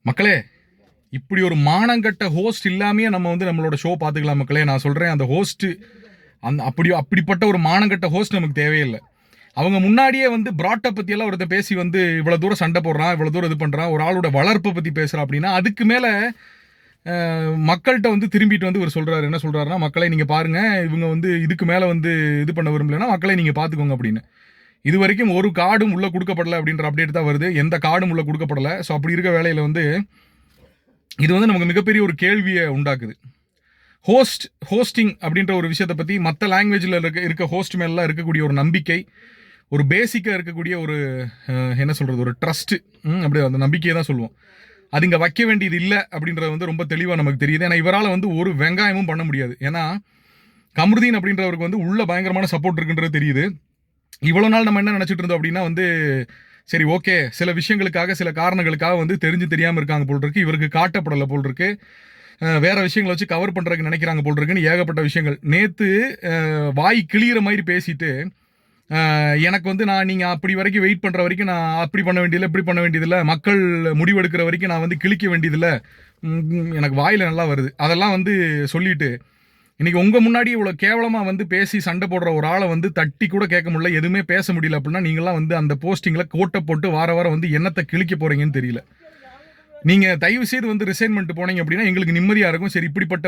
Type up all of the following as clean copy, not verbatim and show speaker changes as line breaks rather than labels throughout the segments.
மக்களே, இப்படி ஒரு மானங்கட்ட ஹோஸ்ட் இல்லாமையே நம்ம வந்து நம்மளோட ஷோ பார்த்துக்கலாம் மக்களே. நான் சொல்கிறேன், அந்த ஹோஸ்ட்டு அப்படிப்பட்ட ஒரு மானங்கட்ட ஹோஸ்ட் நமக்கு தேவையில்லை. அவங்க முன்னாடியே வந்து ப்ராட்டப் பற்றியெல்லாம் ஒருத்தர் பேசி வந்து இவ்வளோ தூரம் சண்டை போடுறான், இவ்வளோ தூரம் இது பண்ணுறான், ஒரு ஆளோட வளர்ப்பை பற்றி பேசுகிறான் அப்படின்னா, அதுக்கு மேலே மக்கள்கிட்ட வந்து திரும்பிட்டு வந்து இவர் சொல்கிறாரு, என்ன சொல்கிறாருன்னா, மக்களை நீங்கள் பாருங்கள், இவங்க வந்து இதுக்கு மேலே வந்து இது பண்ண விரும்பலைன்னா மக்களை நீங்கள் பார்த்துக்கோங்க அப்படின்னு. இது வரைக்கும் ஒரு கார்டும் உள்ளே கொடுக்கப்படலை அப்படின்ற அப்டேட் தான் வருது. எந்த கார்டும் உள்ளே கொடுக்கப்படலை. ஸோ அப்படி இருக்க வேலையில் வந்து இது வந்து நமக்கு மிகப்பெரிய ஒரு கேள்வியை உண்டாக்குது. ஹோஸ்டிங் அப்படின்ற ஒரு விஷயத்தை பற்றி மற்ற லாங்குவேஜில் இருக்க ஹோஸ்ட் மேலாம் இருக்கக்கூடிய ஒரு நம்பிக்கை, ஒரு பேசிக்காக இருக்கக்கூடிய ஒரு என்ன சொல்கிறது, ஒரு ட்ரஸ்ட்டு, அப்படி அந்த நம்பிக்கையை தான் சொல்லுவோம். அது இங்கே வைக்க வேண்டியது இல்லை அப்படின்றது வந்து ரொம்ப தெளிவாக நமக்கு தெரியுது. ஏன்னா இவரால் வந்து ஒரு வெங்காயமும் பண்ண முடியாது. ஏன்னா கமருதீன் அப்படின்றவருக்கு வந்து உள்ள பயங்கரமான சப்போர்ட் இருக்குன்றது தெரியுது. இவ்வளோ நாள் நம்ம என்ன நினச்சிட்டு இருந்தோம் அப்படின்னா வந்து, சரி ஓகே, சில விஷயங்களுக்காக சில காரணங்களுக்காக வந்து தெரிஞ்சு தெரியாமல் இருக்காங்க போல் இருக்கு, இவருக்கு காட்டப்படலை போல் இருக்கு, வேற விஷயங்களை வச்சு கவர் பண்ணுறதுக்கு நினைக்கிறாங்க போல் இருக்குன்னு ஏகப்பட்ட விஷயங்கள். நேற்று வாய் கிளியிற மாதிரி பேசிட்டு, எனக்கு வந்து நீங்கள் அப்படி வரைக்கும் வெயிட் பண்ணுற வரைக்கும் நான் அப்படி பண்ண வேண்டியதில்லை, இப்படி பண்ண வேண்டியதில்லை, மக்கள் முடிவெடுக்கிற வரைக்கும் நான் வந்து கிழிக்க வேண்டியதில்லை, எனக்கு வாயில் நல்லா வருது, அதெல்லாம் வந்து சொல்லிட்டு இன்னைக்கு உங்கள் முன்னாடி இவ்வளோ கேவலமாக வந்து பேசி சண்டை போடுற ஒரு ஆளை வந்து தட்டி கூட கேட்க முடியல, எதுவுமே பேச முடியல அப்படின்னா, நீங்களாம் வந்து அந்த போஸ்டிங்கில் கோட்டை போட்டு வாரம் வந்து என்னத்தை கிழிக்க போகிறீங்கன்னு தெரியல. நீங்கள் தயவு செய்து வந்து ரிசைன்மெண்ட் போனீங்க அப்படின்னா எங்களுக்கு நிம்மதியாக இருக்கும். சரி, இப்படிப்பட்ட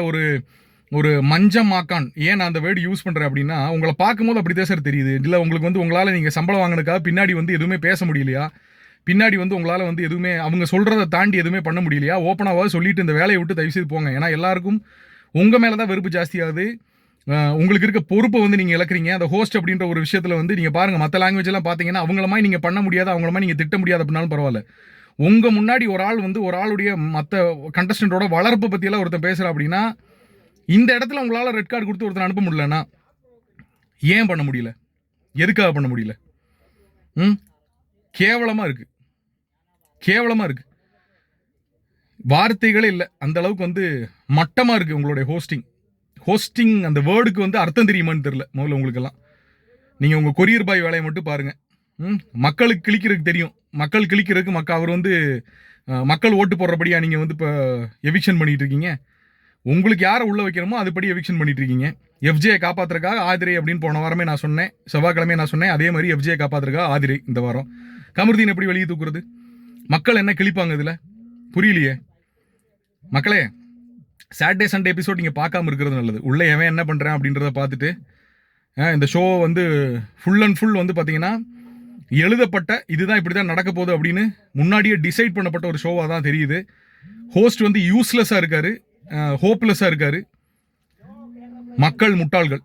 ஒரு மஞ்சமாக்கான், ஏன் நான் அந்த வேர்டு யூஸ் பண்ணுறேன் அப்படின்னா, உங்களை பார்க்கும்போது அப்படி தான் சார் தெரியுது. இல்லை உங்களுக்கு வந்து உங்களால் நீங்கள் சம்பளம் வாங்கினதுக்காக பின்னாடி வந்து எதுவுமே பேச முடியலையா, பின்னாடி வந்து உங்களால் வந்து எதுவுமே அவங்க சொல்கிறத தாண்டி எதுவுமே பண்ண முடியலையா, ஓப்பனாக சொல்லிட்டு இந்த வேலையை விட்டு தயவு செய்து போங்க. ஏன்னா எல்லாருக்கும் உங்கள் மேலே தான் வெறுப்பு ஜாஸ்தியாகுது. உங்களுக்கு இருக்க பொறுப்பை வந்து நீங்கள் இழக்கிறீங்க. அந்த ஹோஸ்ட் அப்படின்ற ஒரு விஷயத்தில் வந்து நீங்கள் பாருங்கள், மற்ற லாங்குவேஜ் எல்லாம் பார்த்தீங்கன்னா அவங்கள மாதிரி நீங்கள் பண்ண முடியாது, அவங்கள மாதிரி நீங்கள் திட்ட முடியாது அப்படின்னாலும் பரவாயில்ல. உங்கள் முன்னாடி ஒரு ஆள் வந்து ஒரு ஆளுடைய மற்ற கண்டஸ்டன்டோட வளர்ப்பை பற்றியெல்லாம் ஒருத்தர் பேசுகிறா அப்படின்னா, இந்த இடத்துல உங்களால் ரெட் கார்டு கொடுத்து ஒருத்தர் அனுப்ப முடியலன்னா ஏன் பண்ண முடியல, எதுக்காக பண்ண முடியல? கேவலமாக இருக்குது, கேவலமாக இருக்குது, வார்த்தைகளே இல்லை. அந்த அளவுக்கு வந்து மட்டமாக இருக்குது உங்களுடைய ஹோஸ்டிங் அந்த வேர்டுக்கு வந்து அர்த்தம் தெரியுமான்னு தெரியல முதல்ல உங்களுக்கெல்லாம். நீங்கள் உங்கள் கொரியர் பாய் வேலையை மட்டும் பாருங்கள். மக்களுக்கு கிழிக்கிறதுக்கு தெரியும், மக்கள் கிழிக்கிறதுக்கு அவர் வந்து மக்கள் ஓட்டு போடுறபடியாக நீங்கள் வந்து இப்போ எவிக்ஷன் பண்ணிகிட்டு இருக்கீங்க. உங்களுக்கு யாரை உள்ளே வைக்கிறமோ அதுபடி எவிக்ஷன் பண்ணிட்டு இருக்கீங்க. எஃப்ஜேயை காப்பாற்றுறதுக்காக ஆதிரை அப்படின்னு போன வாரமே நான் சொன்னேன், செவ்வாய்க்கிழமையே நான் சொன்னேன். அதே மாதிரி எஃப்ஜேயை காப்பாற்றுறதுக்காக ஆதிரை இந்த வாரம். கமருதீன் எப்படி வெளியே தூக்குறது? மக்கள் என்ன கிழிப்பாங்க இதில்? புரியலையே மக்களே. சாட்டர்டே சண்டே எபிசோட் நீங்கள் பார்க்காம இருக்கிறது நல்லது. உள்ளே எவன் என்ன பண்ணுறேன் அப்படின்றத பார்த்துட்டு இந்த ஷோ வந்து ஃபுல் அண்ட் ஃபுல் வந்து பார்த்தீங்கன்னா எழுதப்பட்ட இதுதான் இப்படி தான் நடக்க போகுது அப்படின்னு முன்னாடியே டிசைட் பண்ணப்பட்ட ஒரு ஷோவாக தான் தெரியுது. ஹோஸ்ட் வந்து யூஸ்லெஸ்ஸாக இருக்காரு, ஹோப்லெஸ்ஸாக இருக்காரு, மக்கள் முட்டாள்கள்.